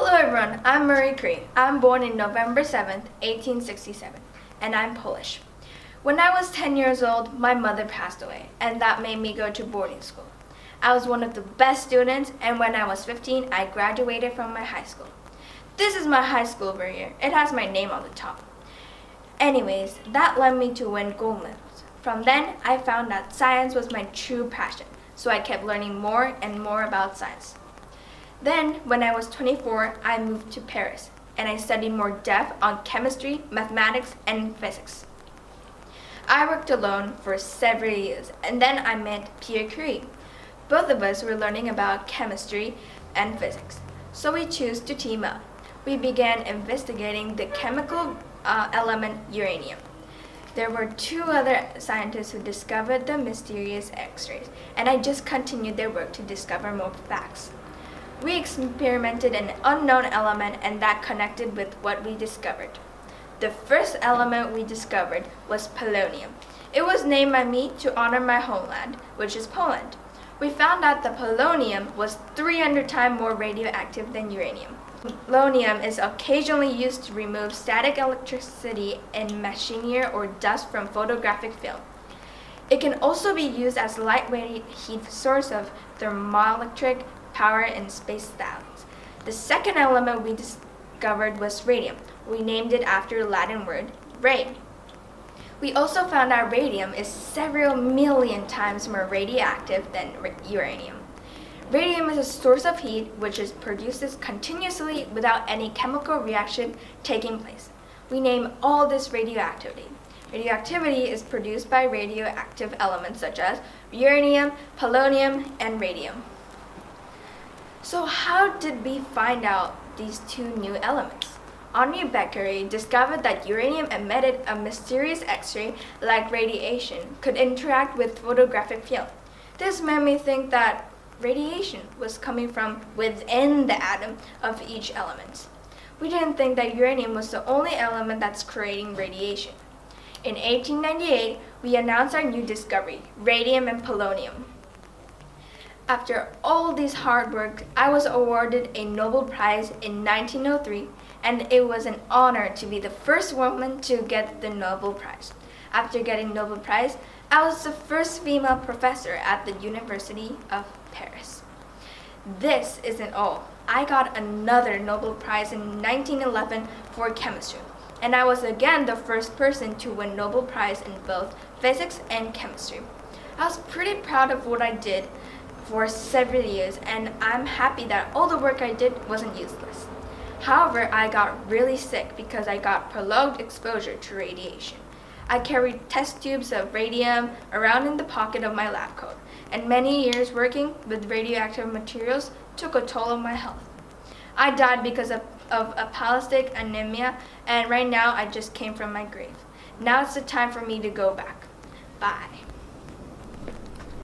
Hello everyone, I'm Marie Curie. I'm born in November 7th, 1867, and I'm Polish. When I was 10 years old, my mother passed away, and that made me go to boarding school. I was one of the best students, and when I was 15, I graduated from my high school. This is my high school over here. It has my name on the top. Anyways, that led me to win gold medals. From then, I found that science was my true passion, so I kept learning more and more about science. Then, when I was 24, I moved to Paris, and I studied more depth on chemistry, mathematics, and physics. I worked alone for several years, and then I met Pierre Curie. Both of us were learning about chemistry and physics, so we chose to team up. We began investigating the chemical element uranium. There were two other scientists who discovered the mysterious X-rays, and I just continued their work to discover more facts. We experimented an unknown element, and that connected with what we discovered. The first element we discovered was polonium. It was named by me to honor my homeland, which is Poland. We found out that polonium was 300 times more radioactive than uranium. Polonium is occasionally used to remove static electricity in machinery or dust from photographic film. It can also be used as a lightweight heat source of thermoelectric power in space stations. The second element we discovered was radium. We named it after the Latin word ray. We also found out radium is several million times more radioactive than uranium. Radium is a source of heat which is produced continuously without any chemical reaction taking place. We name all this radioactivity. Radioactivity is produced by radioactive elements such as uranium, polonium, and radium. So how did we find out these two new elements? Henri Becquerel discovered that uranium emitted a mysterious X-ray like radiation could interact with photographic film. This made me think that radiation was coming from within the atom of each element. We didn't think that uranium was the only element that's creating radiation. In 1898, we announced our new discovery, radium and polonium. After all this hard work, I was awarded a Nobel Prize in 1903, and it was an honor to be the first woman to get the Nobel Prize. After getting Nobel Prize, I was the first female professor at the University of Paris. This isn't all. I got another Nobel Prize in 1911 for chemistry, and I was again the first person to win Nobel Prize in both physics and chemistry. I was pretty proud of what I did for several years, and I'm happy that all the work I did wasn't useless. However, I got really sick because I got prolonged exposure to radiation. I carried test tubes of radium around in the pocket of my lab coat, and many years working with radioactive materials took a toll on my health. I died because of aplastic anemia, and right now I just came from my grave. Now it's the time for me to go back. Bye.